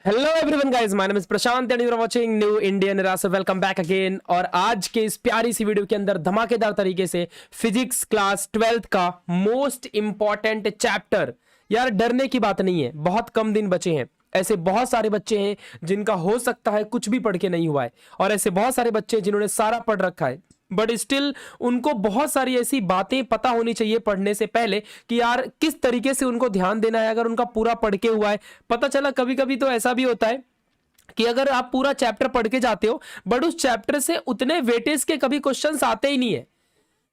Hello everyone guys, my name is Prashant and you are watching new Indian era. So welcome back again. और आज के इस प्यारी सी video के अंदर धमाकेदार तरीके से फिजिक्स क्लास 12th का मोस्ट इंपॉर्टेंट चैप्टर। यार डरने की बात नहीं है, बहुत कम दिन बचे हैं। ऐसे बहुत सारे बच्चे हैं जिनका हो सकता है कुछ भी पढ़ के नहीं हुआ है, और ऐसे बहुत सारे बच्चे जिन्होंने सारा पढ़ रखा है, बट स्टिल उनको बहुत सारी ऐसी बातें पता होनी चाहिए पढ़ने से पहले कि यार किस तरीके से उनको ध्यान देना है। अगर उनका पूरा पढ़ के हुआ है, पता चला कभी कभी तो ऐसा भी होता है कि अगर आप पूरा चैप्टर पढ़ के जाते हो बट उस चैप्टर से उतने वेटेज के कभी क्वेश्चंस आते ही नहीं है।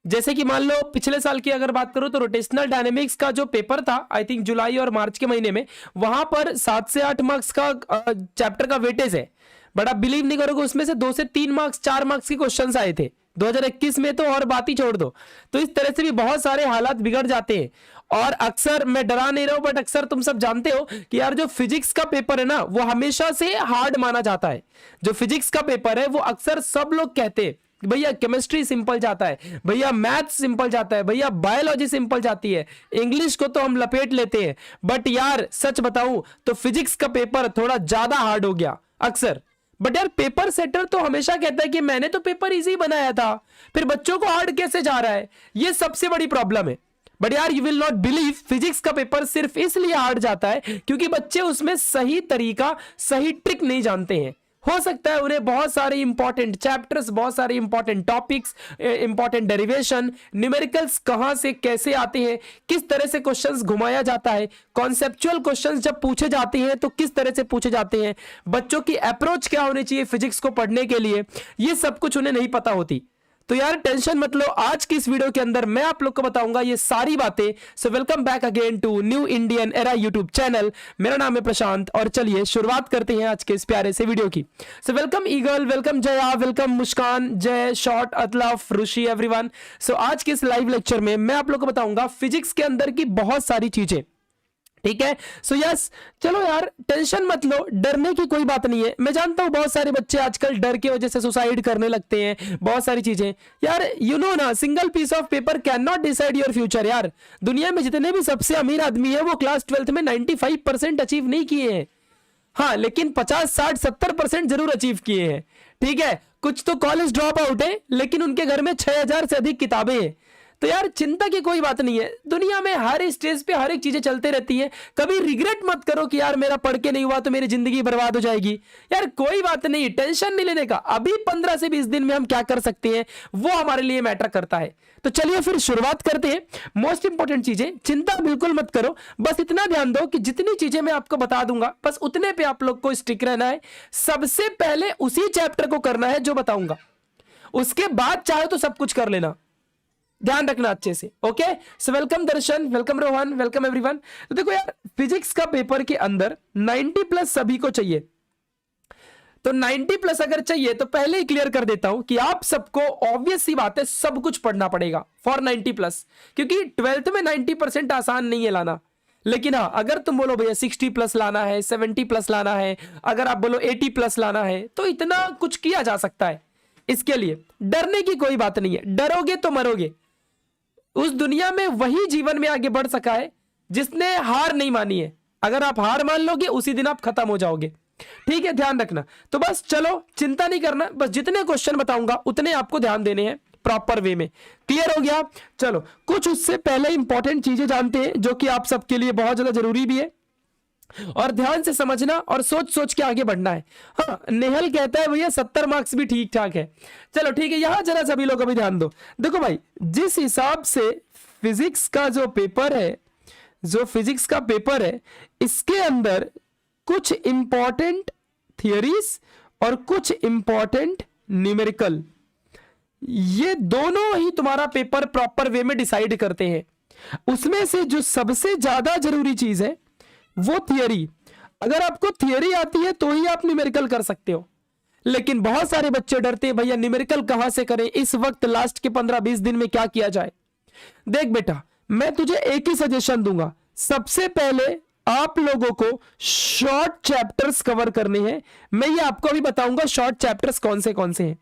जैसे कि मान लो पिछले साल की अगर बात करूं तो रोटेशनल डायनेमिक्स का जो पेपर था, आई थिंक जुलाई और मार्च के महीने में, वहां पर 7 से 8 मार्क्स का चैप्टर का वेटेज है। बट आप बिलीव नहीं करोगे, उसमें से 2 से 3 मार्क्स 4 मार्क्स के क्वेश्चंस आए थे 2021 में, तो और बात ही छोड़ दो। तो इस तरह से भी बहुत सारे हालात बिगड़ जाते हैं। और अक्सर मैं डरा नहीं रहा हूं, बट अक्सर तुम सब जानते हो कि यार जो फिजिक्स का पेपर है ना, वो हमेशा से हार्ड माना जाता है। जो फिजिक्स का पेपर है वो अक्सर सब लोग कहते हैं भैया केमिस्ट्री सिंपल जाता है, भैया मैथ सिंपल जाता है, भैया बायोलॉजी सिंपल जाती है, इंग्लिश को तो हम लपेट लेते हैं। बट यार सच बताऊं तो फिजिक्स का पेपर थोड़ा ज्यादा हार्ड हो गया अक्सर। बट यार पेपर सेटर तो हमेशा कहता है कि मैंने तो पेपर इजी बनाया था, फिर बच्चों को हार्ड कैसे जा रहा है? ये सबसे बड़ी प्रॉब्लम है। बट यार you will not believe, physics का पेपर सिर्फ इसलिए हार्ड जाता है क्योंकि बच्चे उसमें सही तरीका, सही ट्रिक नहीं जानते हैं। हो सकता है उन्हें बहुत सारे इंपॉर्टेंट चैप्टर्स, बहुत सारे important topics, important derivation, numericals कहां से कैसे आते हैं, किस तरह से क्वेश्चंस घुमाया जाता है, कॉन्सेप्चुअल क्वेश्चंस जब पूछे जाते हैं तो किस तरह से पूछे जाते हैं, बच्चों की अप्रोच क्या होनी चाहिए फिजिक्स को पढ़ने के लिए, ये सब कुछ उन्हें नहीं पता होती। तो यार टेंशन मत लो, आज की इस वीडियो के अंदर मैं आप लोग को बताऊंगा ये सारी बातें। So welcome back again to new Indian era YouTube channel. मेरा नाम है प्रशांत और चलिए शुरुआत करते हैं आज के इस प्यारे से वीडियो की। So welcome Eagle, welcome Jaya, welcome Muskan, Jay, short, अतलाफ, ऋषि, एवरीवन। सो आज के इस लाइव लेक्चर में मैं आप लोग को बताऊंगा फिजिक्स के अंदर की बहुत सारी चीजें, ठीक है। सो यस, चलो यार टेंशन मत लो, डरने की कोई बात नहीं है। मैं जानता हूं बहुत सारे बच्चे आजकल डर की वजह से सुसाइड करने लगते हैं, बहुत सारी चीजें। यार यू नो ना, single piece of paper can not decide your future. यार दुनिया में जितने भी सबसे अमीर आदमी है वो क्लास 12th में 95% अचीव नहीं किए हैं। हाँ, लेकिन 50, 60, 70% जरूर अचीव किए हैं, ठीक है। कुछ तो कॉलेज ड्रॉप आउट है, लेकिन उनके घर में 6000 से अधिक किताबें हैं। तो यार चिंता की कोई बात नहीं है, दुनिया में हर स्टेज पे हर एक चीजें चलते रहती है। कभी रिग्रेट मत करो कि यार मेरा पढ़ के नहीं हुआ तो मेरी जिंदगी बर्बाद हो जाएगी। यार कोई बात नहीं, टेंशन नहीं लेने का। अभी 15 से 20 दिन में हम क्या कर सकते हैं वो हमारे लिए मैटर करता है। तो चलिए फिर शुरुआत करते हैं। मोस्ट इंपॉर्टेंट चीजें, चिंता बिल्कुल मत करो, बस इतना ध्यान दो कि जितनी चीजें मैं आपको बता दूंगा बस उतने पे आप लोग को स्टिक रहना है। सबसे पहले उसी चैप्टर को करना है जो बताऊंगा, उसके बाद चाहे तो सब कुछ कर लेना, ध्यान रखना अच्छे से। ओके, सो वेलकम दर्शन, वेलकम रोहन, वेलकम एवरीवन। तो देखो यार फिजिक्स का पेपर के अंदर 90 प्लस सभी को चाहिए। तो 90 प्लस अगर चाहिए तो पहले ही क्लियर कर देता हूं कि आप सबको ऑब्वियस सी बात है सब कुछ पढ़ना पड़ेगा फॉर 90 प्लस, क्योंकि 12th में 90% आसान नहीं है लाना। लेकिन हाँ, अगर तुम बोलो भैया 60 प्लस लाना है, 70 प्लस लाना है, अगर आप बोलो 80 प्लस लाना है, तो इतना कुछ किया जा सकता है। इसके लिए डरने की कोई बात नहीं है, डरोगे तो मरोगे। उस दुनिया में वही जीवन में आगे बढ़ सका है जिसने हार नहीं मानी है। अगर आप हार मान लोगे उसी दिन आप खत्म हो जाओगे, ठीक है, ध्यान रखना। तो बस चलो चिंता नहीं करना, बस जितने क्वेश्चन बताऊंगा उतने आपको ध्यान देने हैं प्रॉपर वे में। क्लियर हो गया? चलो कुछ उससे पहले इंपॉर्टेंट चीजें जानते हैं जो कि आप सबके लिए बहुत ज्यादा जरूरी भी है, और ध्यान से समझना और सोच सोच के आगे बढ़ना है। हाँ, नेहल कहता है भैया 70 मार्क्स भी ठीक ठाक है। चलो ठीक है, यहां जरा सभी लोग अभी ध्यान दो। देखो भाई, जिस हिसाब से फिजिक्स का जो पेपर है, इसके अंदर कुछ इंपॉर्टेंट थियरीज और कुछ इंपॉर्टेंट न्यूमेरिकल, ये दोनों ही तुम्हारा पेपर प्रॉपर वे में डिसाइड करते हैं। उसमें से जो सबसे ज्यादा जरूरी चीज है वो थियरी। अगर आपको थियरी आती है तो ही आप न्यूमेरिकल कर सकते हो। लेकिन बहुत सारे बच्चे डरते हैं भैया न्यूमेरिकल कहां से करें, इस वक्त लास्ट के 15-20 दिन में क्या किया जाए। देख बेटा, मैं तुझे एक ही सजेशन दूंगा, सबसे पहले आप लोगों को शॉर्ट चैप्टर्स कवर करने हैं। मैं ये आपको अभी बताऊंगा शॉर्ट चैप्टर्स कौन से हैं।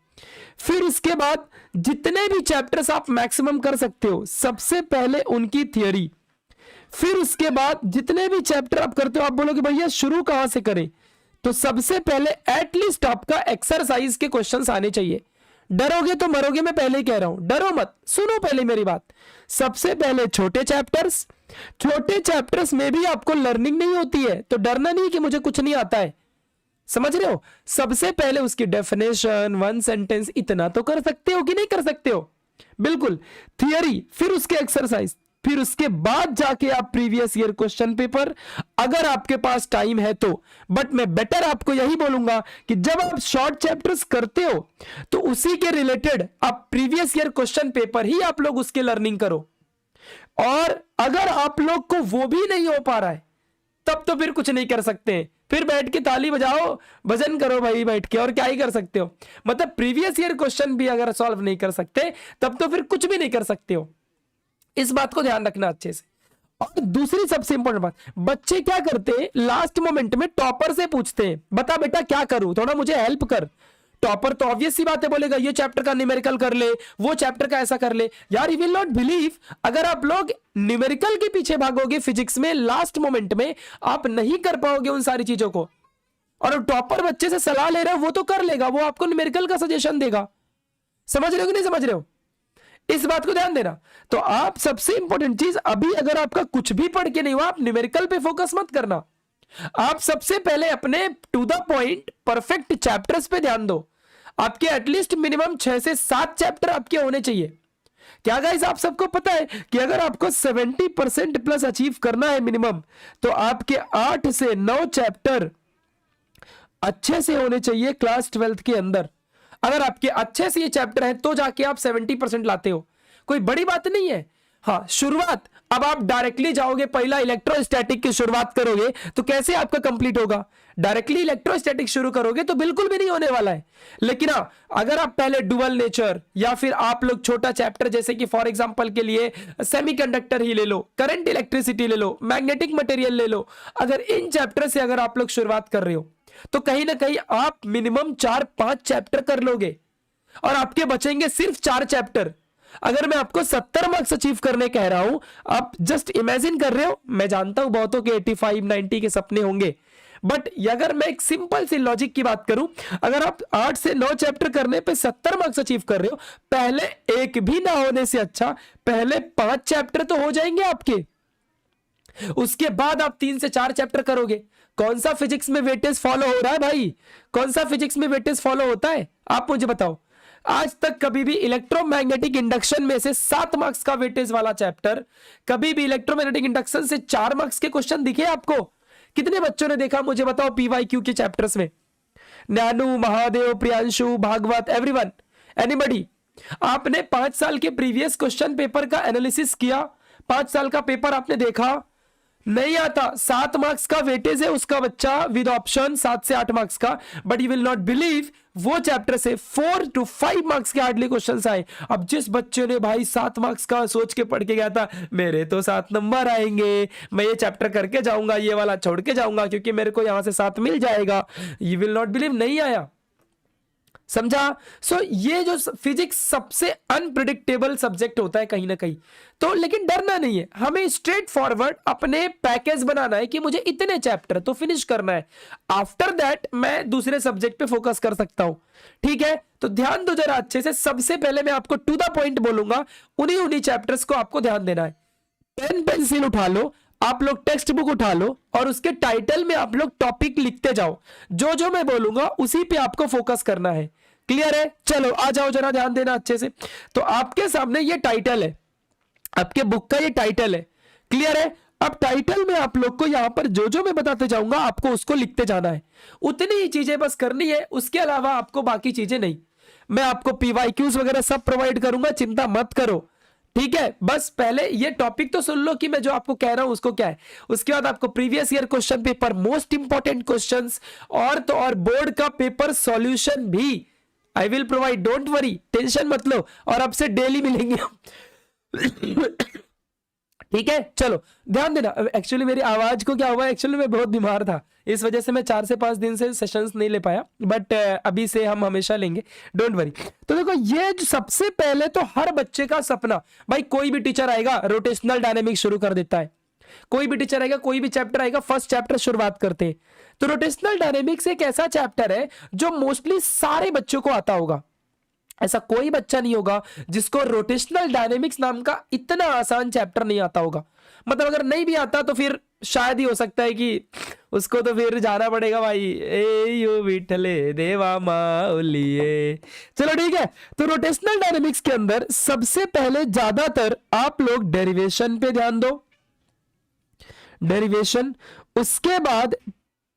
फिर इसके बाद जितने भी चैप्टर्स आप मैक्सिमम कर सकते हो, सबसे पहले उनकी थियरी। फिर उसके बाद जितने भी चैप्टर आप करते हो, आप बोलोगे भैया शुरू कहां से करें, तो सबसे पहले एटलीस्ट आपका एक्सरसाइज के क्वेश्चंस आने चाहिए। डरोगे तो मरोगे, मैं पहले ही कह रहा हूं, डरो मत, सुनो पहले मेरी बात। सबसे पहले छोटे चैप्टर्स में भी आपको लर्निंग नहीं होती है, तो डरना नहीं कि मुझे कुछ नहीं आता है, समझ रहे हो। सबसे पहले उसकी डेफिनेशन, वन सेंटेंस, इतना तो कर सकते हो कि नहीं कर सकते हो, बिल्कुल थियरी, फिर उसके एक्सरसाइज, फिर उसके बाद जाके आप प्रीवियस ईयर क्वेश्चन पेपर, अगर आपके पास टाइम है तो। बट मैं बेटर आपको यही बोलूंगा कि जब आप शॉर्ट चैप्टर्स करते हो तो उसी के रिलेटेड आप प्रीवियस ईयर क्वेश्चन पेपर ही आप लोग उसके लर्निंग करो। और अगर आप लोग को वो भी नहीं हो पा रहा है तब तो फिर कुछ नहीं कर सकते हैं, फिर बैठ के ताली बजाओ, भजन करो भाई बैठ के, और क्या ही कर सकते हो। मतलब प्रीवियस ईयर क्वेश्चन भी अगर सॉल्व नहीं कर सकते तब तो फिर कुछ भी नहीं कर सकते हो। इस बात को ध्यान रखना अच्छे से। और दूसरी सबसे इंपॉर्टेंट बात, बच्चे क्या करते हैं, लास्ट मोमेंट में टॉपर से पूछते हैं, बता बेटा क्या करूं, थोड़ा मुझे हेल्प कर। टॉपर तो ऑब्वियस सी बात है, बोलेगा ये चैप्टर का न्यूमेरिकल कर ले, वो चैप्टर का ऐसा कर ले। यार यू विल नॉट बिलीव, अगर आप लोग न्यूमेरिकल के पीछे भागोगे फिजिक्स में, लास्ट मोमेंट में आप नहीं कर पाओगे उन सारी चीजों को। और टॉपर बच्चे से सलाह ले रहे हो, वो तो कर लेगा, वो आपको न्यूमेरिकल का सजेशन देगा। समझ रहे हो कि नहीं समझ रहे हो, इस बात को ध्यान देना। तो आप सबसे इंपॉर्टेंट चीज, अभी अगर आपका कुछ भी पढ़ के नहीं हुआ, आप न्यूमेरिकल पे फोकस मत करना। आप सबसे पहले अपने to the point perfect chapters पे ध्यान दो। आपके एटलीस्ट मिनिमम 6 से 7 चैप्टर आपके होने चाहिए। क्या गाइस आप सबको पता है कि अगर आपको 70% प्लस अचीव करना है मिनिमम, तो आपके 8 से 9 चैप्टर अच्छे से होने चाहिए क्लास 12th के अंदर। अगर आपके अच्छे से ये चैप्टर है तो जाके आप 70% लाते हो, कोई बड़ी बात नहीं है। हाँ शुरुआत, अब आप डायरेक्टली जाओगे, पहला इलेक्ट्रोस्टैटिक की शुरुआत करोगे तो कैसे आपका कंप्लीट होगा। डायरेक्टली इलेक्ट्रोस्टैटिक शुरू करोगे तो बिल्कुल भी नहीं होने वाला है। लेकिन हाँ, अगर आप पहले डुअल नेचर, या फिर आप लोग छोटा चैप्टर जैसे कि फॉर एग्जांपल के लिए सेमीकंडक्टर ही ले लो, करंट इलेक्ट्रिसिटी ले लो, मैग्नेटिक मटेरियल ले लो, अगर इन चैप्टर से अगर आप लोग शुरुआत कर रहे हो तो कहीं ना कहीं आप मिनिमम 4-5 चैप्टर कर लोगे और आपके बचेंगे सिर्फ 4 चैप्टर। अगर मैं आपको 70 मार्क्स अचीव करने कह रहा हूं, आप जस्ट इमेजिन कर रहे हो, मैं जानता हूं बहुतों के 85-90 के सपने होंगे, बट अगर मैं एक सिंपल सी लॉजिक की बात करूं, अगर आप 8 से 9 चैप्टर करने पे 70 मार्क्स अचीव कर रहे हो, पहले एक भी ना होने से अच्छा पहले 5 चैप्टर तो हो जाएंगे आपके। उसके बाद आप 3 से 4 चैप्टर करोगे। कौन सा फिजिक्स में वेटेज फॉलो हो रहा है भाई, कौन सा फिजिक्स में वेटेज फॉलो होता है, आप मुझे बताओ। आज तक कभी भी इलेक्ट्रोमैग्नेटिक इंडक्शन में से 7 मार्क्स का वेटेज वाला चैप्टर, कभी भी इलेक्ट्रोमैग्नेटिक इंडक्शन से 4 मार्क्स के क्वेश्चन दिखे आपको? कितने बच्चों ने देखा मुझे बताओ पीवाईक्यू के चैप्टर्स में? Nainu, Mahadev, Priyanshu, Bhagwat, everyone, anybody? आपने 5 साल के प्रीवियस क्वेश्चन पेपर का एनालिसिस किया? 5 साल का पेपर आपने देखा? नहीं आता। 7 मार्क्स का वेटेज है उसका बच्चा विद ऑप्शन, 7 से 8 मार्क्स का, but you will not believe वो चैप्टर से 4 to 5 मार्क्स के हार्डली क्वेश्चंस आए। अब जिस बच्चे ने भाई 7 मार्क्स का सोच के पढ़ के गया था, मेरे तो 7 नंबर आएंगे, मैं ये चैप्टर करके जाऊंगा, ये वाला छोड़ के जाऊंगा क्योंकि मेरे को यहां से 7 मिल जाएगा, यू विल नॉट बिलीव नहीं आया। समझा? सो ये जो फिजिक्स सबसे अनप्रिडिक्टेबल सब्जेक्ट होता है कहीं ना कहीं, तो लेकिन डरना नहीं है, हमें स्ट्रेट फॉरवर्ड अपने पैकेज बनाना है कि मुझे इतने चैप्टर तो फिनिश करना है, आफ्टर दैट मैं दूसरे सब्जेक्ट पे फोकस कर सकता हूं। ठीक है, तो ध्यान दो जरा अच्छे से। सबसे पहले मैं आपको टू द पॉइंट बोलूंगा, उन्हीं चैप्टर्स को आपको ध्यान देना है। पेन पेंसिल उठा लो, आप लोग टेक्स्ट बुक उठा लो और उसके टाइटल में आप लोग टॉपिक लिखते जाओ, जो जो मैं बोलूंगा उसी पे आपको फोकस करना है। क्लियर है? चलो आ जाओ जरा, ध्यान देना अच्छे से। तो आपके सामने ये टाइटल है, आपके बुक का ये टाइटल है। क्लियर है? अब टाइटल में आप लोग को यहां पर जो जो मैं बताते जाऊंगा आपको उसको लिखते जाना है, उतनी ही चीजें बस करनी है, उसके अलावा आपको बाकी चीजें नहीं। मैं आपको पीवाईक्यूज वगैरह सब प्रोवाइड करूंगा, चिंता मत करो। ठीक है, बस पहले ये टॉपिक तो सुन लो कि मैं जो आपको कह रहा हूं उसको क्या है। उसके बाद आपको previous year question paper, most important questions, और तो और बोर्ड का पेपर सॉल्यूशन भी I will provide, don't worry, tension मत लो, और अब से डेली मिलेंगे। ठीक है, चलो ध्यान देना। एक्चुअली मेरी आवाज को क्या हुआ, एक्चुअली मैं बहुत बीमार था, इस वजह से मैं 4 से 5 दिन से सेशंस नहीं ले पाया, बट अभी से हम हमेशा लेंगे, डोंट वरी। तो देखो, ये जो सबसे पहले तो हर बच्चे का सपना, भाई कोई भी टीचर आएगा रोटेशनल डायनेमिक्स शुरू कर देता है, कोई भी टीचर आएगा, कोई भी चैप्टर आएगा, फर्स्ट चैप्टर शुरुआत करते हैं। तो रोटेशनल डायनेमिक्स एक ऐसा चैप्टर है जो मोस्टली सारे बच्चों को आता होगा। ऐसा कोई बच्चा नहीं होगा जिसको रोटेशनल डायनेमिक्स नाम का इतना आसान चैप्टर नहीं आता होगा। मतलब अगर नहीं भी आता तो फिर शायद ही हो सकता है कि उसको तो फिर जाना पड़ेगा भाई, ए यू विठले देवा माउलिए। चलो ठीक है, तो रोटेशनल डायनेमिक्स के अंदर सबसे पहले ज्यादातर आप लोग डेरिवेशन पे ध्यान दो, डेरिवेशन। उसके बाद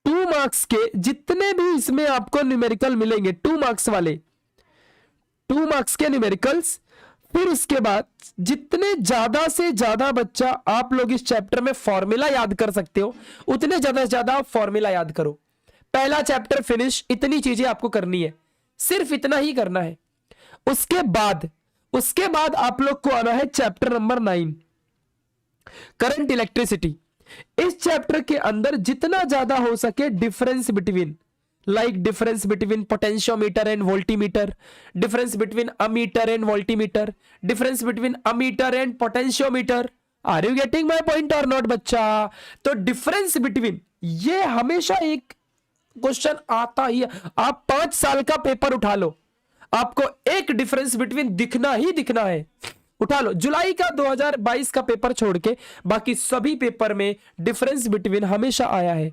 2 मार्क्स के जितने भी इसमें आपको न्यूमेरिकल मिलेंगे, 2 मार्क्स वाले, 2 मार्क्स के न्यूमेरिकल्स। फिर इसके बाद जितने ज्यादा से ज्यादा बच्चा आप लोग इस चैप्टर में फॉर्मूला याद कर सकते हो, उतने ज्यादा से ज्यादा फॉर्मूला याद करो। पहला चैप्टर फिनिश, इतनी चीजें आपको करनी है, सिर्फ इतना ही करना है। उसके बाद आप लोग को आना है चैप्टर नंबर 9, करंट इलेक्ट्रिसिटी। इस चैप्टर के अंदर जितना ज्यादा हो सके difference between, like difference between potentiometer and voltmeter, difference between ammeter and voltmeter, difference between ammeter and potentiometer. Are you getting my point or not बच्चा? तो difference between ये हमेशा एक क्वेश्चन आता ही है। आप 5 साल का पेपर उठा लो, आपको एक डिफरेंस बिटवीन दिखना ही दिखना है। उठा लो, जुलाई का 2022 का पेपर छोड़ के बाकी सभी पेपर में डिफरेंस बिटवीन हमेशा आया है।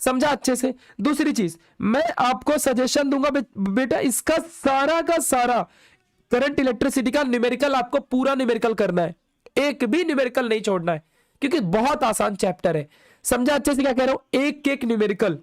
समझा अच्छे से? दूसरी चीज मैं आपको सजेशन दूंगा बेटा, इसका सारा का सारा करंट इलेक्ट्रिसिटी का न्यूमेरिकल आपको पूरा न्यूमेरिकल करना है, एक भी न्यूमेरिकल नहीं छोड़ना है, क्योंकि बहुत आसान चैप्टर है। समझा अच्छे से क्या कह रहा हूं? एक एक न्यूमेरिकल।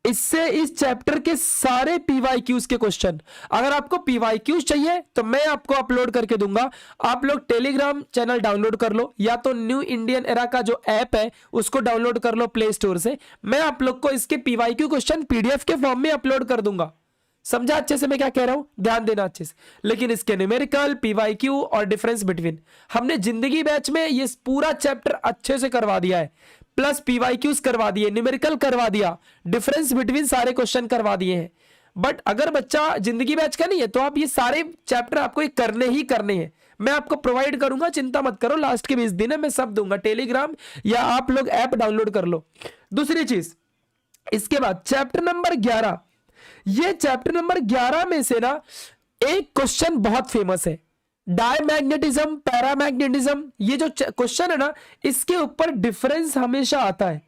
इससे इस चैप्टर के सारे पीवाईक्यूज के क्वेश्चन, अगर आपको पीवाईक्यूज चाहिए तो मैं आपको अपलोड करके दूंगा। आप लोग टेलीग्राम चैनल डाउनलोड कर लो, या तो न्यू इंडियन एरा का जो ऐप है उसको डाउनलोड कर लो प्ले स्टोर से। मैं आप लोग को इसके पीवाईक्यू क्वेश्चन पीडीएफ के फॉर्म में अपलोड कर दूंगा। समझा अच्छे से मैं क्या कह रहा हूं? ध्यान देना अच्छे से। लेकिन इसके न्यूमेरिकल, पीवाईक्यू और डिफरेंस बिटवीन हमने जिंदगी बैच में ये पूरा चैप्टर अच्छे से करवा दिया है, प्लस पीवाईक्यूज करवा दिए, न्यूमेरिकल करवा दिया, डिफरेंस बिटवीन सारे क्वेश्चन करवा दिए हैं। बट अगर बच्चा जिंदगी बैच का नहीं है तो आप ये सारे चैप्टर आपको करने ही करने हैं। मैं आपको प्रोवाइड करूंगा, चिंता मत करो, लास्ट के 20 दिन है मैं सब दूंगा, टेलीग्राम या आप लोग ऐप डाउनलोड कर लो। दूसरी चीज, इसके बाद चैप्टर नंबर 11, ये चैप्टर नंबर 11 में से ना एक क्वेश्चन बहुत फेमस है, डायमैग्नेटिज्म, पैरामैग्नेटिज्म। ये जो क्वेश्चन है ना, इसके ऊपर डिफरेंस हमेशा आता है।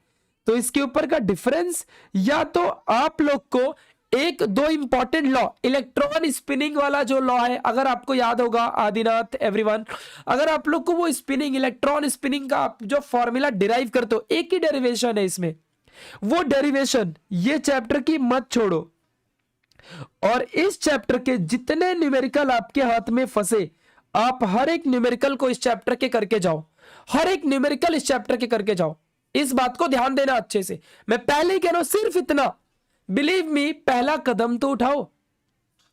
तो इसके ऊपर का डिफरेंस, या तो आप लोग को एक दो इंपॉर्टेंट लॉ, इलेक्ट्रॉन स्पिनिंग वाला जो लॉ है, अगर आपको याद होगा आदिनाथ एवरीवन, अगर आप लोग को वो स्पिनिंग, इलेक्ट्रॉन स्पिनिंग का जो फॉर्मूला डिराइव करते हो, एक ही डेरिवेशन है इसमें, वो डेरिवेशन ये चैप्टर की मत छोड़ो। और इस चैप्टर के जितने न्यूमेरिकल आपके हाथ में फंसे, आप हर एक न्यूमेरिकल को इस चैप्टर के करके जाओ, हर एक न्यूमेरिकल इस चैप्टर के करके जाओ। इस बात को ध्यान देना अच्छे से, मैं पहले ही कह रहा हूं, सिर्फ इतना, बिलीव मी, पहला कदम तो उठाओ।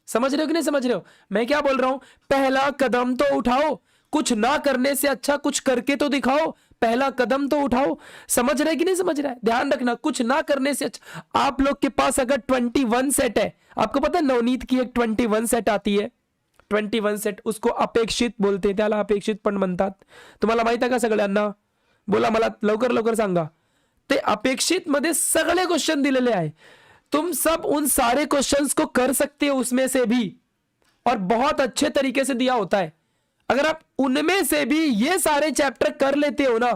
समझ रहे हो कि नहीं समझ रहे हो मैं क्या बोल रहा हूं? पहला कदम तो उठाओ, कुछ ना करने से अच्छा कुछ करके तो दिखाओ, पहला कदम तो उठाओ। समझ रहे कि नहीं समझ रहा है? ध्यान रखना, कुछ ना करने से अच्छा। आप लोग के पास अगर 21 सेट है, आपको पता है नवनीत की एक 21 सेट आती है, 21 सेट, उसको अपेक्षित बोलते, त्याला अपेक्षित पण म्हणतात। तुम्हाला माहित आहे का सगळ्यांना? बोला मला लवकर लवकर सांगा। ते अपेक्षित मध्ये सगळे क्वेश्चन दिलेले आहे, तुम सब उन सारे क्वेश्चंस को कर सकते हो उसमें से भी, और बहुत अच्छे तरीके से दिया होता है। अगर आप उनमें से भी ये सारे चैप्टर कर लेते हो ना,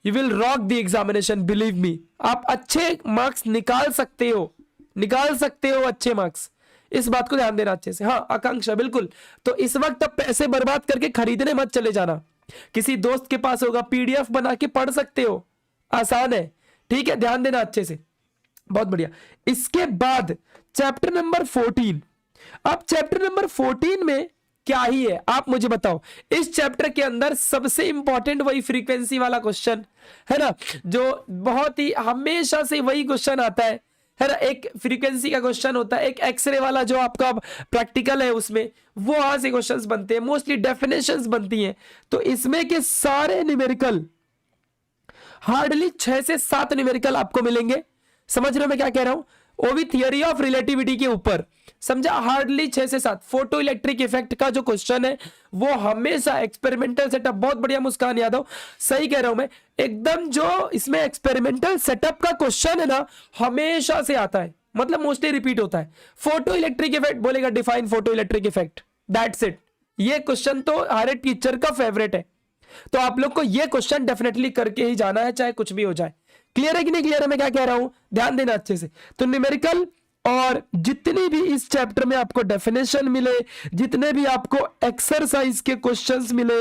you will rock the examination, believe me. आप अच्छे मार्क्स निकाल सकते हो, निकाल सकते हो अच्छे मार्क्स। इस बात को ध्यान देना अच्छे से। हाँ आकांक्षा, बिल्कुल। तो इस वक्त अब पैसे बर्बाद करके खरीदने मत चले जाना, किसी दोस्त के पास होगा, पीडीएफ बना के पढ़ सकते हो, आसान है, ठीक है? ध्यान देना अच्छे से, बहुत बढ़िया। इसके बाद चैप्टर नंबर 14। अब चैप्टर नंबर 14 में क्या ही है आप मुझे बताओ। इस चैप्टर के अंदर सबसे इंपॉर्टेंट वही फ्रीक्वेंसी वाला क्वेश्चन है ना, जो बहुत ही हमेशा से वही क्वेश्चन आता है ना। एक फ्रीक्वेंसी का क्वेश्चन होता है, एक एक्सरे वाला जो आपका प्रैक्टिकल है उसमें, वो वहां से क्वेश्चंस बनते हैं, मोस्टली डेफिनेशंस बनती हैं। तो इसमें के सारे न्यूमेरिकल, हार्डली 6 से 7 न्यूमेरिकल आपको मिलेंगे। समझ रहे हो मैं क्या कह रहा हूं? वो भी थियरी ऑफ रिलेटिविटी के ऊपर, समझा। हार्डली 6 से 7। फोटो इलेक्ट्रिक इफेक्ट का जो क्वेश्चन है वो हमेशा एक्सपेरिमेंटल सेटअप, बहुत बढ़िया मुस्कान यादव, सही कह रहा हूं मैं एकदम, जो इसमें एक्सपेरिमेंटल सेटअप का क्वेश्चन है ना हमेशा से आता है, मतलब मोस्टली रिपीट होता है। फोटो इलेक्ट्रिक इफेक्ट बोलेगा, define photo electric effect, that's it. ये क्वेश्चन तो हर एक टीचर का फेवरेट है, तो आप लोग को ये क्वेश्चन डेफिनेटली करके ही जाना है, चाहे कुछ भी हो जाए। क्लियर है कि नहीं क्लियर है मैं क्या कह रहा हूं, ध्यान देना अच्छे से। तो न्यूमेरिकल और जितनी भी इस चैप्टर में आपको डेफिनेशन मिले, जितने भी आपको एक्सरसाइज के क्वेश्चंस मिले,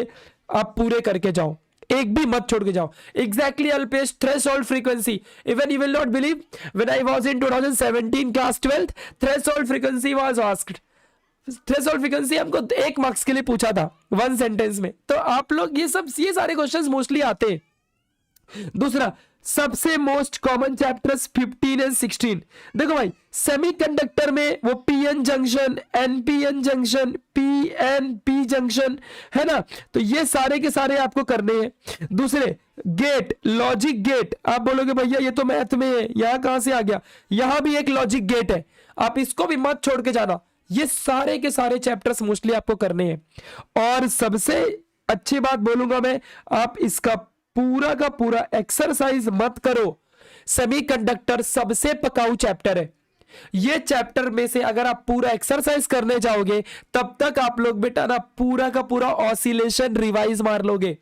आप पूरे करके जाओ, एक भी मत छोड़ के जाओ। Exactly Alpesh, threshold frequency, even you will not believe, when I was in 2017 class 12th, threshold frequency was asked. Threshold frequency हमको 1 मार्क्स के लिए पूछा था 1 सेंटेंस में। तो आप लोग ये सारे क्वेश्चंस मोस्टली आते हैं। दूसरा, सबसे मोस्ट कॉमन चैप्टर्स 15 एंड 16। देखो भाई, सेमीकंडक्टर में वो PN junction, NPN junction, PNP junction है ना, तो ये सारे के सारे आपको करने हैं। दूसरे, गेट, लॉजिक गेट, आप बोलोगे भैया ये तो मैथ में है, यहां कहां से आ गया, यहां भी एक लॉजिक गेट है, आप इसको भी मत छोड़ के जाना। ये सारे के सारे चैप्टर्स मोस्टली आपको करने हैं। और सबसे अच्छी बात बोलूंगा मैं, आप इसका पूरा का पूरा एक्सरसाइज मत करो। सेमीकंडक्टर सबसे पकाऊ चैप्टर है। ये चैप्टर में से अगर आप पूरा एक्सरसाइज करने जाओगे तब तक आप लोग बेटा ना पूरा का पूरा ऑसिलेशन रिवाइज मार लोगे।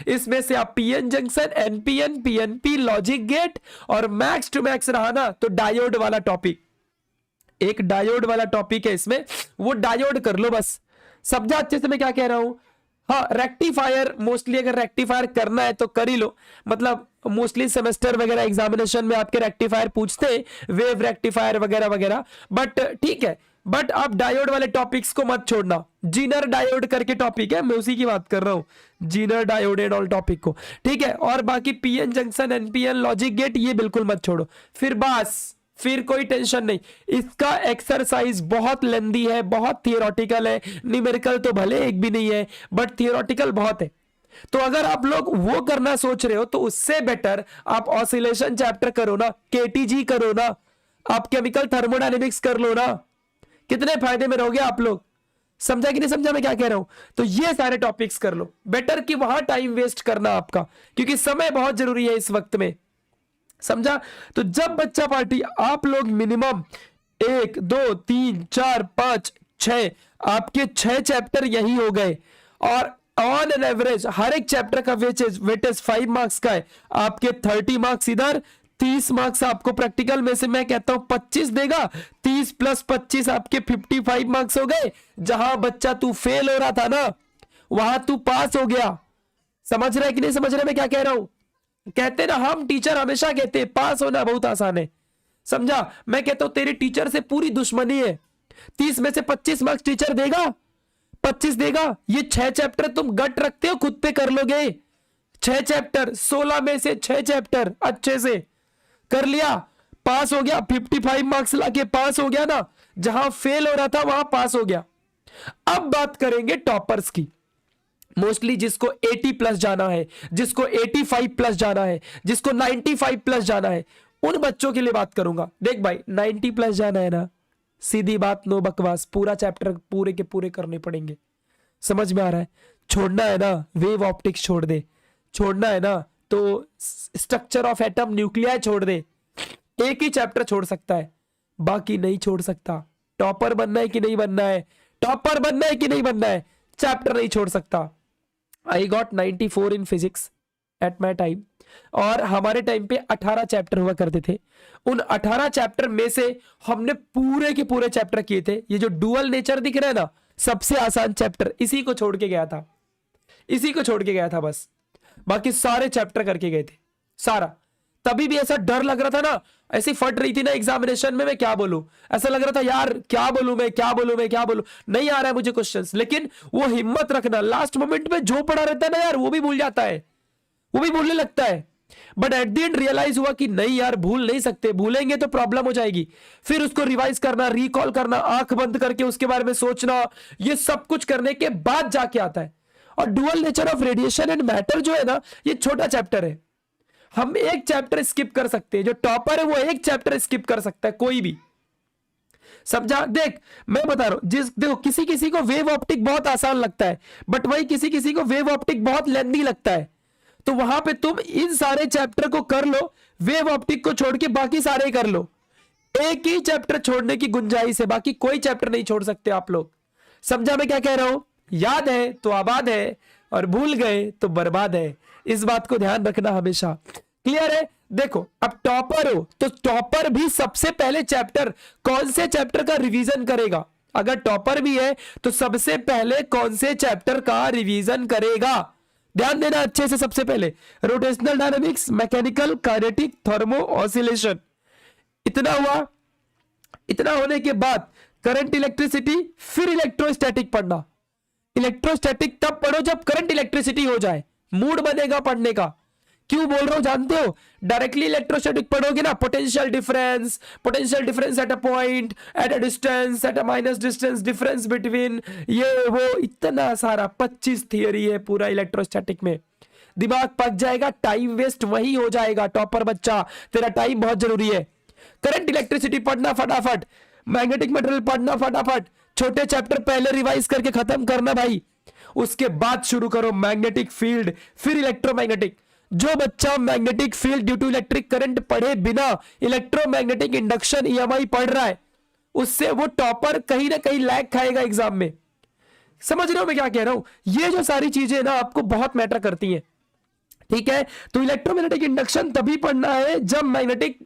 इसमें से आप PN junction, NPN, PNP, logic gate और मैक्स टू मैक्स रहा ना तो डायोड वाला टॉपिक, एक डायोड वाला टॉपिक है इसमें, वो डायोड कर लो बस। समझा अच्छे से मैं क्या कह रहा हूं। हाँ, रेक्टिफायर मोस्टली अगर रेक्टिफायर करना है तो कर ही लो, मतलब मोस्टली सेमेस्टर वगैरह एग्जामिनेशन में आपके रेक्टिफायर पूछते हैं, वेव रेक्टिफायर वगैरह वगैरह, बट ठीक है। बट आप डायोड वाले टॉपिक्स को मत छोड़ना। जीनर डायोड करके टॉपिक है, मैं उसी की बात कर रहा हूं, zener diode and all topic को, ठीक है। और बाकी PN junction, NPN, logic gate ये बिल्कुल मत छोड़ो। फिर बस, फिर कोई टेंशन नहीं। इसका एक्सरसाइज बहुत लेंदी है, बहुत थियोरेटिकल है। न्यूमेरिकल तो भले एक भी नहीं है, बट थियोरेटिकल बहुत है। तो अगर आप लोग वो करना सोच रहे हो तो उससे बेटर आप ऑसिलेशन चैप्टर करो ना, केटीजी करो ना, आप केमिकल थर्मोडायनेमिक्स कर लो ना, कितने फायदे में रहोगे आप लोग। समझा कि नहीं समझा मैं क्या कह रहा हूं। तो ये सारे टॉपिक्स कर लो, बेटर कि वहां टाइम वेस्ट करना आपका, क्योंकि समय बहुत जरूरी है इस वक्त में, समझा। तो जब बच्चा पार्टी आप लोग मिनिमम 1 2 3 4 5 6, आपके 6 चैप्टर यही हो गए, और ऑन एन एवरेज हर एक चैप्टर का वेटेज 5 मार्क्स का है। आपके 30 मार्क्स इधर, 30 मार्क्स आपको प्रैक्टिकल में से मैं कहता हूं 25 देगा, 30 + 25 आपके 55 मार्क्स हो गए। जहां बच्चा तू फेल हो रहा था ना, वहां तू पास हो गया। समझ रहा है कि नहीं समझ रहा मैं क्या कह रहा हूं। कहते ना, हम टीचर हमेशा कहते हैं पास होना बहुत आसान है, समझा। मैं कहता हूं तेरे टीचर से पूरी दुश्मनी है। 30 में से 25 मार्क्स टीचर देगा, 25 देगा। ये 6 चैप्टर तुम गट रखते हो, खुद पे कर लोगे। 6 चैप्टर, 16 में से 6 चैप्टर अच्छे से कर लिया, पास हो गया। 55 मार्क्स लाके पास हो गया ना, जहां फेल हो रहा था वहां पास हो गया। अब बात करेंगे टॉपर्स की। मोस्टली जिसको 80+ जाना है, जिसको 85+ जाना है, जिसको 95+ जाना है, उन बच्चों के लिए बात करूंगा। देख भाई, 90+ जाना है ना, सीधी बात, नो बकवास, पूरा चैप्टर पूरे के पूरे करने पड़ेंगे। समझ में आ रहा है। छोड़ना है ना, वेव ऑप्टिक्स छोड़ दे, छोड़ना है ना तो स्ट्रक्चर ऑफ एटम, न्यूक्लियाई छोड़ दे। एक ही चैप्टर छोड़ सकता है, बाकी नहीं छोड़ सकता। टॉपर बनना है कि नहीं बनना है, टॉपर बनना है कि नहीं बनना है, चैप्टर नहीं छोड़ सकता। I got 94 in physics at my time, और हमारे टाइम पे 18 चैप्टर हुआ करते थे। उन 18 चैप्टर में से हमने पूरे के पूरे चैप्टर किए थे। ये जो डुअल नेचर दिख रहा है ना, सबसे आसान चैप्टर इसी को छोड़ के गया था, इसी को छोड़ के गया था बस। बाकी सारे चैप्टर करके गए थे, सारा। तभी भी ऐसा डर लग रहा था ना, ऐसी फट रही थी ना एग्जामिनेशन में, मैं क्या बोलूं, ऐसा लग रहा था यार क्या बोलूं मैं, क्या बोलूं मैं, क्या बोलूं, नहीं आ रहा है मुझे क्वेश्चंस। लेकिन वो हिम्मत रखना, लास्ट मोमेंट में जो पढ़ा रहता है ना यार, वो भी भूल जाता है, वो भी भूलने लगता है। But at the end realize हुआ कि नहीं यार, भूल नहीं सकते, भूलेंगे तो प्रॉब्लम हो जाएगी। फिर उसको रिवाइज करना, रिकॉल करना, आंख बंद करके उसके बारे में सोचना, ये सब कुछ करने के बाद जाके आता है। और dual nature of radiation and matter जो है ना, ये छोटा चैप्टर है। हम एक चैप्टर स्किप कर सकते हैं, जो टॉपर है वो एक चैप्टर स्किप कर सकता है, कोई भी। समझा? देख मैं बता रहा हूं, देखो किसी किसी को वेव ऑप्टिक बहुत आसान लगता है, बट वही किसी किसी को वेव ऑप्टिक बहुत लेंथी लगता है। तो वहां पे तुम इन सारे चैप्टर को कर लो, वेव ऑप्टिक को छोड़ के बाकी सारे कर लो। एक ही चैप्टर छोड़ने की गुंजाइश है, बाकी कोई चैप्टर नहीं छोड़ सकते आप लोग। समझा मैं क्या कह रहा हूं? याद है तो आबाद है, और भूल गए तो बर्बाद है। इस बात को ध्यान रखना हमेशा। क्लियर है? देखो अब टॉपर हो तो टॉपर भी सबसे पहले चैप्टर, कौन से चैप्टर का रिवीजन करेगा? अगर टॉपर भी है तो सबसे पहले कौन से चैप्टर का रिवीजन करेगा? ध्यान देना अच्छे से। सबसे पहले rotational dynamics, mechanical, kinetic, thermo, oscillation. इतना हुआ। इतना होने के बाद करंट इलेक्ट्रिसिटी, फिर इलेक्ट्रोस्टैटिक पढ़ना। इलेक्ट्रोस्टैटिक तब पढ़ो जब करंट इलेक्ट्रिसिटी हो जाए, मूड बनेगा पढ़ने का। क्यों बोल रहा हूं जानते हो? डायरेक्टली इलेक्ट्रोस्टैटिक पढ़ोगे ना, potential difference at a point, at a distance, at a minus distance, difference between, ये वो इतना सारा 25 थियरी है पूरा इलेक्ट्रोस्टैटिक में। दिमाग पक जाएगा, टाइम वेस्ट वही हो जाएगा। टॉपर बच्चा, तेरा टाइम बहुत जरूरी है। करंट इलेक्ट्रिसिटी पढ़ना फटाफट, मैग्नेटिक मटेरियल पढ़ना फटाफट, छोटे चैप्टर पहले रिवाइज करके खत्म करना भाई। उसके बाद शुरू करो मैग्नेटिक फील्ड, फिर इलेक्ट्रोमैग्नेटिक। जो बच्चा magnetic field due to electric current पढ़े बिना इलेक्ट्रोमैग्नेटिक इंडक्शन ईएमआई पढ़ रहा है, उससे वो टॉपर कहीं ना कहीं लैग खाएगा एग्जाम में। समझ रहे हो मैं क्या कह रहा हूं? ये जो सारी चीजें ना आपको बहुत मैटर करती हैं। ठीक है, तो इलेक्ट्रोमैग्नेटिक इंडक्शन तभी पढ़ना है जब magnetic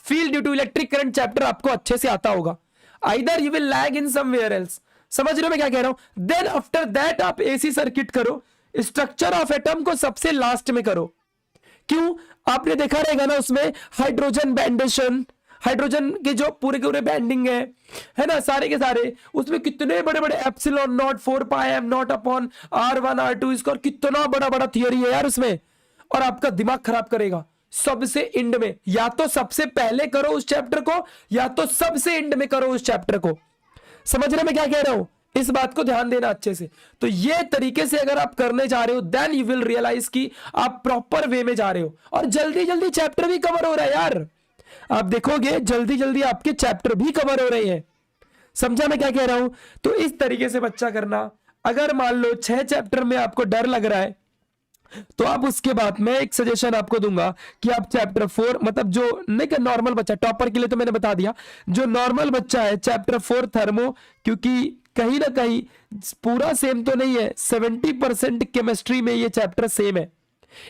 field due to electric current chapter आपको अच्छे से आता होगा। Either you will lag in somewhere else. समझ रहे हो मैं क्या कह रहा हूं? देन आफ्टर दैट आप एसी सर्किट करो। स्ट्रक्चर ऑफ एटम को सबसे लास्ट में करो। क्यों? आपने देखा रहेगा ना उसमें हाइड्रोजन बैंडेशन, हाइड्रोजन के जो पूरे के पूरे बैंडिंग है ना, सारे के सारे, उसमें कितने बड़े बड़े epsilon not 4 pi am not upon R1 R2 इसका, कितना बड़ा बड़ा थियरी है यार उसमें। और आपका दिमाग खराब करेगा। सबसे एंड में, या तो सबसे पहले करो उस चैप्टर को, या तो सबसे एंड में करो उस चैप्टर को। समझ रहे मैं क्या कह रहा हूं? इस बात को ध्यान देना अच्छे से। तो ये तरीके से अगर आप करने जा रहे हो, देन यू विल रियलाइज कि आप प्रॉपर वे में जा रहे हो, और जल्दी जल्दी चैप्टर भी कवर हो रहा है यार। आप देखोगे जल्दी जल्दी आपके चैप्टर भी कवर हो रहे हैं। समझा मैं क्या कह रहा हूं? तो इस तरीके से बच्चा करना। अगर मान लो 6 चैप्टर में आपको डर लग रहा है, तो आप उसके बाद मैं एक सजेशन आपको दूंगा कि आप चैप्टर 4, मतलब जो नहीं नॉर्मल बच्चा, टॉपर के लिए तो मैंने बता दिया, जो नॉर्मल बच्चा है चैप्टर 4 थर्मो, क्योंकि कहीं ना कहीं पूरा सेम तो नहीं है, 70% केमिस्ट्री में ये चैप्टर सेम है,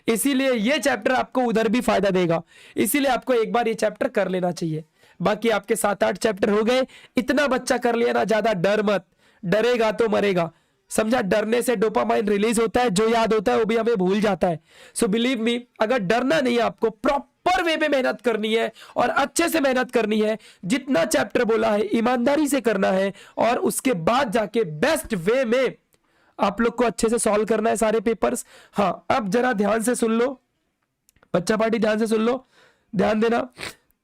इसीलिए ये चैप्टर आपको उधर भी फायदा देगा। इसीलिए आपको एक बार ये चैप्टर कर लेना चाहिए। बाकी आपके 7-8 चैप्टर हो गए, इतना बच्चा कर लिया ना, ज्यादा डर मत, डरेगा तो मरेगा। समझा? डरने से डोपामाइन रिलीज होता है, जो याद होता है वो भी हमें भूल जाता है। सो बिलीव मी, अगर डरना नहीं है आपको, प्रॉपर वे में मेहनत करनी है और अच्छे से मेहनत करनी है। जितना चैप्टर बोला है ईमानदारी से करना है, और उसके बाद जाके बेस्ट वे में आप लोग को अच्छे से सॉल्व करना है सारे पेपर्स। हाँ, अब जरा ध्यान से सुन लो बच्चा पार्टी, ध्यान से सुन लो, ध्यान देना।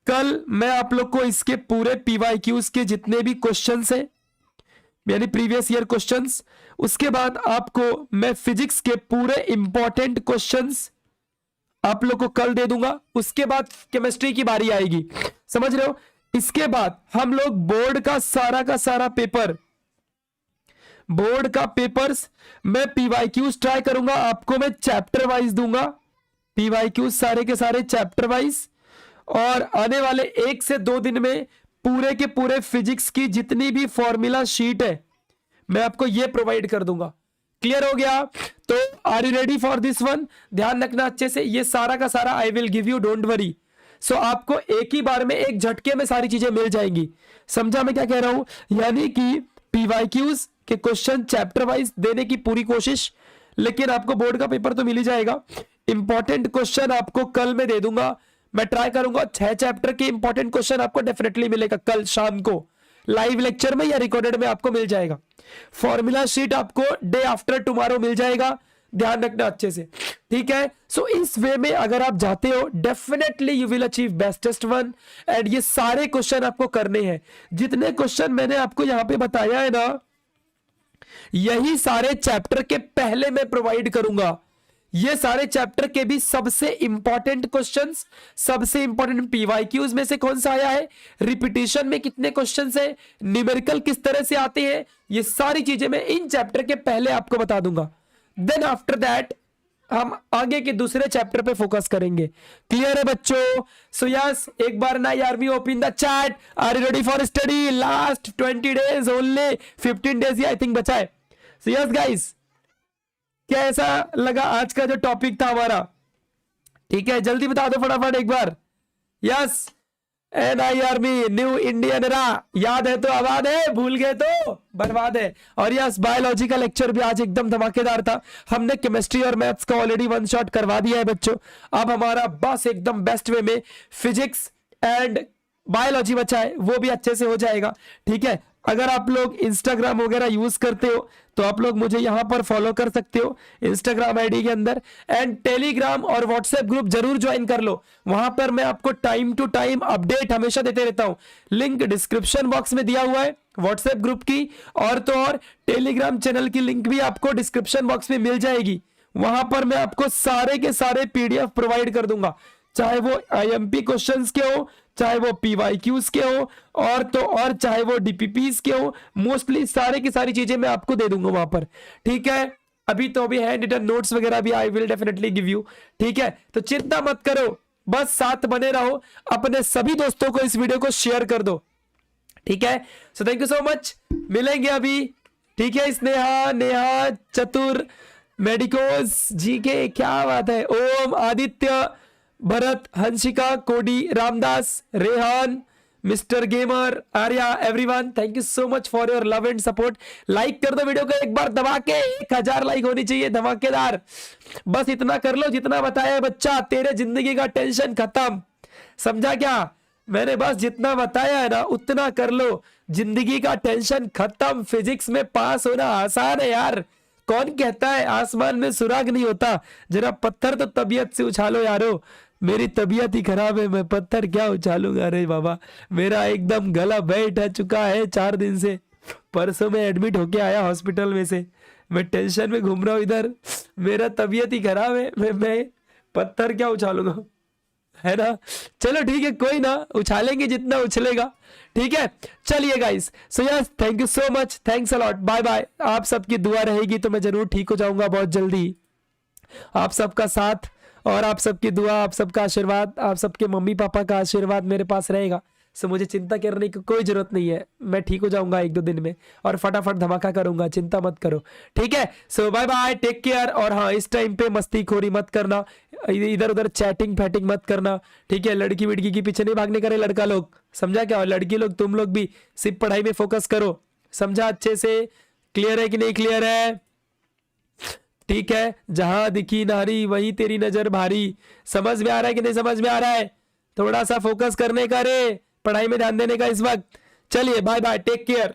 कल मैं आप लोग को इसके पूरे PYQs के जितने भी क्वेश्चंस हैं, यानी प्रीवियस ईयर क्वेश्चंस, उसके बाद आपको मैं फिजिक्स के पूरे इंपॉर्टेंट क्वेश्चंस आप लोग को कल दे दूंगा। उसके बाद केमिस्ट्री की बारी आएगी। समझ रहे हो? इसके बाद हम लोग बोर्ड का सारा पेपर, बोर्ड का पेपर्स मैं PYQs ट्राई करूंगा, आपको मैं चैप्टर वाइज दूंगा PYQs सारे के सारे चैप्टर वाइज। और आने वाले 1 से 2 दिन में पूरे के पूरे फिजिक्स की जितनी भी फॉर्मूला शीट है मैं आपको ये प्रोवाइड कर दूंगा। क्लियर हो गया? तो are you ready for this one? ध्यान रखना अच्छे से, ये सारा का सारा I will give you, don't worry. So आपको एक ही बार में, एक झटके में सारी चीजें मिल जाएंगी। समझा मैं क्या कह रहा हूं? यानी कि PYQs के क्वेश्चन चैप्टर वाइज देने की पूरी कोशिश, लेकिन आपको बोर्ड का पेपर तो मिल ही जाएगा। इंपॉर्टेंट क्वेश्चन आपको कल मैं दे दूंगा, मैं ट्राई करूंगा 6 चैप्टर के इंपॉर्टेंट क्वेश्चन आपको डेफिनेटली मिलेगा कल शाम को, लाइव लेक्चर में या रिकॉर्डेड में आपको मिल जाएगा। फॉर्मूला शीट आपको डे आफ्टर टुमारो मिल जाएगा। ध्यान रखना अच्छे से, ठीक है? सो इस वे में अगर आप जाते हो, definitely you will achieve bestest one. And ये सारे क्वेश्चन आपको करने हैं, जितने क्वेश्चन मैंने आपको यहां पे बताया है ना, यही सारे चैप्टर के पहले मैं प्रोवाइड करूंगा। ये सारे चैप्टर के भी सबसे इंपॉर्टेंट क्वेश्चंस, सबसे इंपॉर्टेंट पीवाईक्यूज में से कौन सा आया है, रिपीटिशन में कितने क्वेश्चंस है, न्यूमेरिकल किस तरह से आते हैं, ये सारी चीजें मैं इन चैप्टर के पहले आपको बता दूंगा। देन आफ्टर दैट हम आगे के दूसरे चैप्टर पे फोकस करेंगे। क्लियर है बच्चों? सो यस, एक बार ना army open the chat, are you ready for study? Last 20 days only, 15 days ही आई थिंक बचा है। सो यस गाइस, क्या ऐसा लगा आज का जो टॉपिक था हमारा? ठीक है, जल्दी बता दो फटाफट एक बार। Yes, NI army new Indian era, याद है तो आबाद है, भूल गए तो बर्बाद है। और यस, बायोलॉजी का लेक्चर भी आज एकदम धमाकेदार था। हमने केमिस्ट्री और मैथ्स का ऑलरेडी वन शॉट करवा दिया है बच्चों। अब हमारा बस एकदम बेस्ट वे में फिजिक्स एंड बायोलॉजी बचा है, वो भी अच्छे से हो जाएगा। ठीक है, अगर आप लोग इंस्टाग्राम वगैरह यूज करते हो तो आप लोग मुझे यहां पर फॉलो कर सकते हो इंस्टाग्राम आईडी के अंदर, एंड टेलीग्राम और व्हाट्सएप ग्रुप जरूर ज्वाइन कर लो। वहां पर मैं आपको टाइम टू टाइम अपडेट हमेशा देते रहता हूं। लिंक डिस्क्रिप्शन बॉक्स में दिया हुआ है व्हाट्सएप ग्रुप की, और तो और टेलीग्राम चैनल की लिंक भी आपको डिस्क्रिप्शन बॉक्स में मिल जाएगी। वहां पर मैं आपको सारे के सारे PDF प्रोवाइड कर दूंगा, चाहे वो IMP क्वेश्चंस के हो, चाहे वो PYQs के हो, और तो और चाहे वो DPPs के हो। मोस्टली सारे की सारी चीजें मैं आपको दे दूंगा वहां पर। ठीक है, अभी तो अभी हैंड रिटन नोट्स वगैरह भी I will definitely give you. ठीक है, तो चिंता मत करो, बस साथ बने रहो, अपने सभी दोस्तों को इस वीडियो को शेयर कर दो। ठीक है, so thank you so much, मिलेंगे अभी। ठीक है, स्नेहा, नेहा, चतुर, मेडिकोस जी के, क्या बात है, ओम, आदित्य, भरत, हंसिका, कोडी, Ramdas, Rehan, mister gamer, Arya, everyone, thank you so much for your love and support. Like कर दो वीडियो को एक बार दबा के, 1000 लाइक होनी चाहिए धमाकेदार। बस इतना कर लो जितना बताया बच्चा, तेरे जिंदगी का टेंशन खत्म। समझा क्या? मैंने बस जितना बताया है ना उतना कर लो, जिंदगी का टेंशन खत्म। फिजिक्स में पास होना आसान है यार, कौन कहता है आसमान में सुराग नहीं होता? जरा पत्थर तो तबीयत से उछालो यारो। मेरी तबीयत ही खराब है, मैं पत्थर क्या उछालूंगा? अरे बाबा, मेरा एकदम गला बैठ चुका है 4 दिन से। परसों में एडमिट होके आया हॉस्पिटल में से, मैं टेंशन में घूम रहा हूँ इधर, मेरा तबीयत ही खराब है, मैं पत्थर क्या उछालूंगा, है ना? चलो ठीक है, कोई ना, उछालेंगे जितना उछलेगा। ठीक है, चलिए guys, so yes, thank you so much, thanks a lot, bye bye. आप सबकी दुआ रहेगी तो मैं जरूर ठीक हो जाऊंगा बहुत जल्दी। आप सबका साथ और आप सबकी दुआ, आप सबका आशीर्वाद, आप सबके मम्मी पापा का आशीर्वाद मेरे पास रहेगा, सो मुझे चिंता करने की कोई जरूरत नहीं है। मैं ठीक हो जाऊंगा 1-2 दिन में और फटाफट धमाका करूंगा, चिंता मत करो। ठीक है, सो बाय बाय, टेक केयर। और हाँ, इस टाइम पे मस्तीखोरी मत करना, इधर उधर चैटिंग फैटिंग मत करना। ठीक है, लड़की विड़की के पीछे नहीं भागने करे लड़का लोग, समझा क्या? और लड़की लोग, तुम लोग भी सिर्फ पढ़ाई में फोकस करो, समझा अच्छे से? क्लियर है कि नहीं क्लियर है? ठीक है, जहां दिखी नारी वहीं तेरी नजर भारी। समझ में आ रहा है कि नहीं समझ में आ रहा है? थोड़ा सा फोकस करने का रे, पढ़ाई में ध्यान देने का इस वक्त। चलिए बाय बाय, टेक केयर।